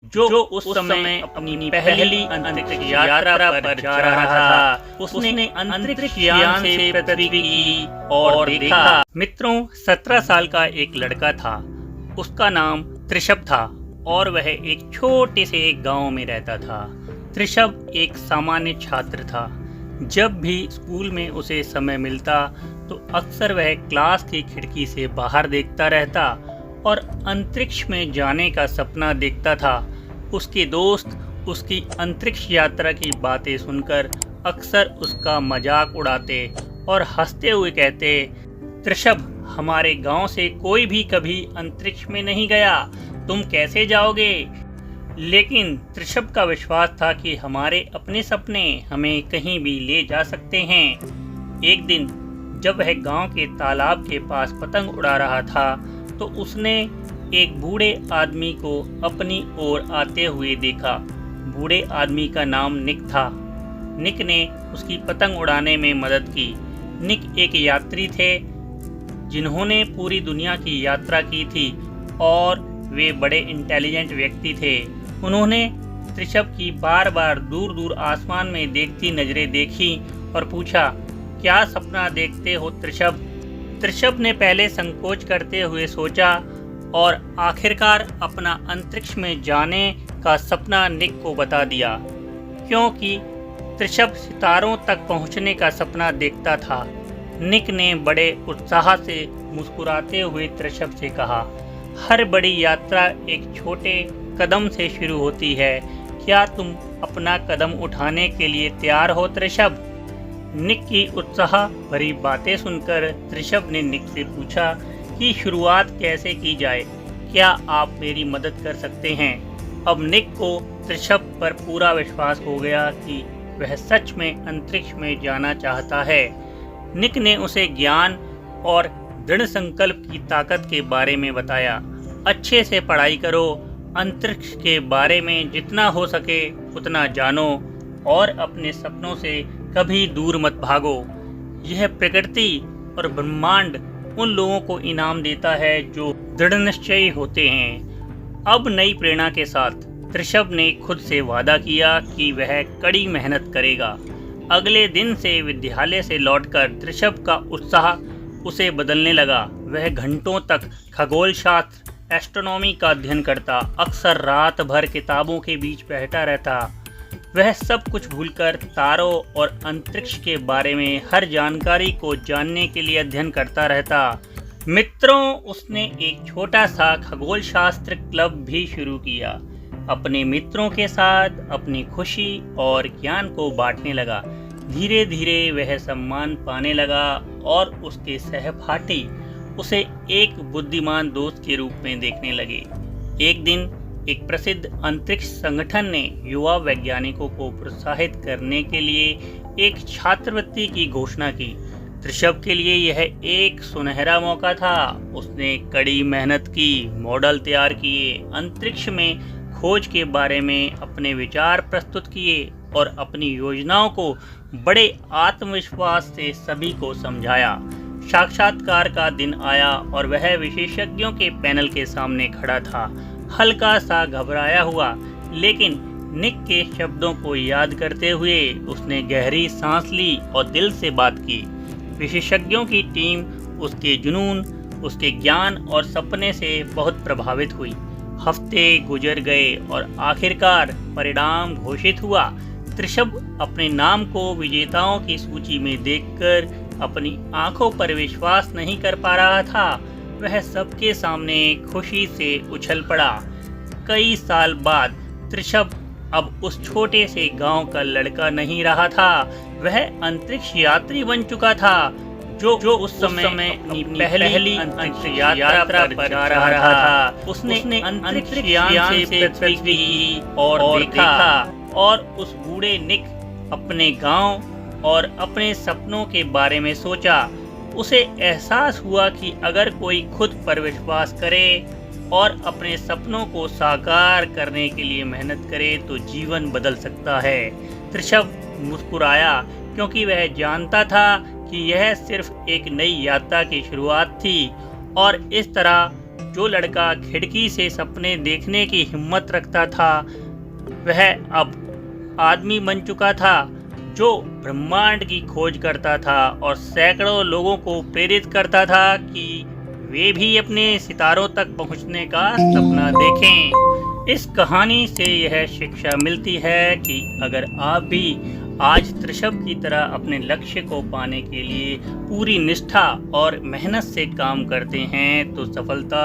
जो उस समय अपनी पहली अंतरिक्ष यात्रा पर जा रहा था। उसने अंतरिक्ष यान से पृथ्वी की ओर देखा। मित्रों, 17 साल का एक लड़का था। उसका नाम त्रिशब था और वह एक छोटे से गांव में रहता था। त्रिशब एक सामान्य छात्र था। जब भी स्कूल में उसे समय मिलता तो अक्सर वह क्लास की खिड़की से बाहर देखता रहता और अंतरिक्ष में जाने का सपना देखता था। उसके दोस्त उसकी अंतरिक्ष यात्रा की बातें सुनकर अक्सर उसका मजाक उड़ाते और हंसते हुए कहते, त्रिशब, हमारे गांव से कोई भी कभी अंतरिक्ष में नहीं गया, तुम कैसे जाओगे? लेकिन त्रिशब का विश्वास था कि हमारे अपने सपने हमें कहीं भी ले जा सकते हैं। एक दिन जब वह गांव के तालाब के पास पतंग उड़ा रहा था तो उसने एक बूढ़े आदमी को अपनी ओर आते हुए देखा। बूढ़े आदमी का नाम निक था। निक ने उसकी पतंग उड़ाने में मदद की। निक एक यात्री थे जिन्होंने पूरी दुनिया की यात्रा की थी और वे बड़े इंटेलिजेंट व्यक्ति थे। उन्होंने त्रिशब की बार बार दूर दूर आसमान में देखती नजरें देखी और पूछा, क्या सपना देखते हो त्रिशब? त्रिशब ने पहले संकोच करते हुए सोचा और आखिरकार अपना अंतरिक्ष में जाने का सपना निक को बता दिया, क्योंकि त्रिशब सितारों तक पहुंचने का सपना देखता था। निक ने बड़े उत्साह से मुस्कुराते हुए त्रिशब से कहा, हर बड़ी यात्रा एक छोटे कदम से शुरू होती है। क्या तुम अपना कदम उठाने के लिए तैयार हो त्रिशब? निक की उत्साह भरी बातें सुनकर त्रिशब ने निक से पूछा कि शुरुआत कैसे की जाए, क्या आप मेरी मदद कर सकते हैं? अब निक को त्रिशब पर पूरा विश्वास हो गया कि वह सच में अंतरिक्ष में जाना चाहता है। निक ने उसे ज्ञान और दृढ़ संकल्प की ताकत के बारे में बताया। अच्छे से पढ़ाई करो, अंतरिक्ष के बारे में जितना हो सके उतना जानो और अपने सपनों से कभी दूर मत भागो। यह प्रकृति और ब्रह्मांड उन लोगों को इनाम देता है जो दृढ़ निश्चयी होते हैं। अब नई प्रेरणा के साथ त्रिशब ने खुद से वादा किया कि वह कड़ी मेहनत करेगा। अगले दिन से विद्यालय से लौटकर त्रिशब का उत्साह उसे बदलने लगा। वह घंटों तक खगोल शास्त्र, एस्ट्रोनॉमी का अध्ययन करता, अक्सर रात भर किताबों के बीच बैठा रहता। वह सब कुछ भूलकर तारों और अंतरिक्ष के बारे में हर जानकारी को जानने के लिए अध्ययन करता रहता। मित्रों, उसने एक छोटा सा खगोल शास्त्र क्लब भी शुरू किया। अपने मित्रों के साथ अपनी खुशी और ज्ञान को बांटने लगा। धीरे धीरे वह सम्मान पाने लगा और उसके सहपाठी उसे एक बुद्धिमान दोस्त के रूप में देखने लगे। एक दिन एक प्रसिद्ध अंतरिक्ष संगठन ने युवा वैज्ञानिकों को प्रोत्साहित करने के लिए एक छात्रवृत्ति की घोषणा की। त्रिशब के लिए यह एक सुनहरा मौका था। उसने कड़ी मेहनत की, मॉडल तैयार किए, अंतरिक्ष में खोज के बारे में अपने विचार प्रस्तुत किए और अपनी योजनाओं को बड़े आत्मविश्वास से सभी को समझाया। साक्षात्कार का दिन आया और वह विशेषज्ञों के पैनल के सामने खड़ा था, हल्का सा घबराया हुआ। लेकिन निक के शब्दों को याद करते हुए उसने गहरी सांस ली और दिल से बात की। विशेषज्ञों की टीम उसके जुनून, उसके ज्ञान और सपने से बहुत प्रभावित हुई। हफ्ते गुजर गए और आखिरकार परिणाम घोषित हुआ। त्रिशब अपने नाम को विजेताओं की सूची में देखकर अपनी आंखों पर विश्वास नहीं कर पा रहा था। वह सबके सामने खुशी से उछल पड़ा। कई साल बाद त्रिशब अब उस छोटे से गांव का लड़का नहीं रहा था। वह अंतरिक्ष यात्री बन चुका था जो उस समय अपनी पहली अंतरिक्ष यात्रा पर जा रहा था। उसने अंतरिक्ष यान से पृथ्वी की ओर देखा और उस बूढ़े निक अपने गांव और अपने सपनों के बारे में सोचा। उसे एहसास हुआ कि अगर कोई खुद पर विश्वास करे और अपने सपनों को साकार करने के लिए मेहनत करे तो जीवन बदल सकता है। त्रिशब मुस्कुराया क्योंकि वह जानता था कि यह सिर्फ एक नई यात्रा की शुरुआत थी और इस तरह जो लड़का खिड़की से सपने देखने की हिम्मत रखता था वह अब आदमी बन चुका था, जो ब्रह्मांड की खोज करता था और सैकड़ों लोगों को प्रेरित करता था कि वे भी अपने सितारों तक पहुंचने का सपना देखें। इस कहानी से यह शिक्षा मिलती है कि अगर आप भी आज त्रिशव की तरह अपने लक्ष्य को पाने के लिए पूरी निष्ठा और मेहनत से काम करते हैं तो सफलता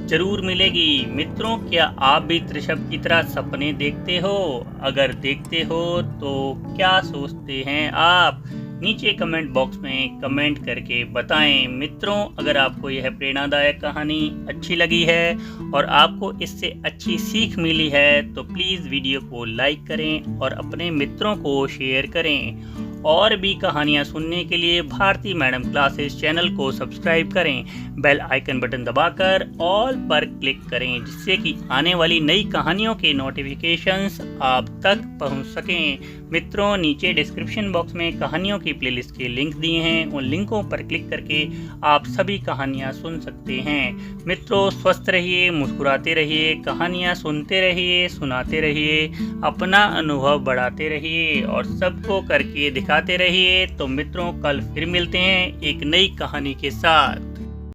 जरूर मिलेगी। मित्रों, क्या आप भी त्रिशव की तरह सपने देखते हो? अगर देखते हो तो क्या सोचते हैं आप? नीचे कमेंट बॉक्स में कमेंट करके बताएं। मित्रों, अगर आपको यह प्रेरणादायक कहानी अच्छी लगी है और आपको इससे अच्छी सीख मिली है तो प्लीज़ वीडियो को लाइक करें और अपने मित्रों को शेयर करें। और भी कहानियाँ सुनने के लिए भारती मैडम क्लासेस चैनल को सब्सक्राइब करें। बेल आइकन बटन दबाकर ऑल पर क्लिक करें, जिससे कि आने वाली नई कहानियों के नोटिफिकेशंस आप तक पहुंच सकें। मित्रों, नीचे डिस्क्रिप्शन बॉक्स में कहानियों की प्लेलिस्ट के लिंक दिए हैं, उन लिंकों पर क्लिक करके आप सभी कहानियाँ सुन सकते हैं। मित्रों, स्वस्थ रहिए, मुस्कुराते रहिए, कहानियाँ सुनते रहिए, सुनाते रहिए, अपना अनुभव बढ़ाते रहिए और सबको करके दिखाते रहिए। तो मित्रों, कल फिर मिलते हैं एक नई कहानी के साथ।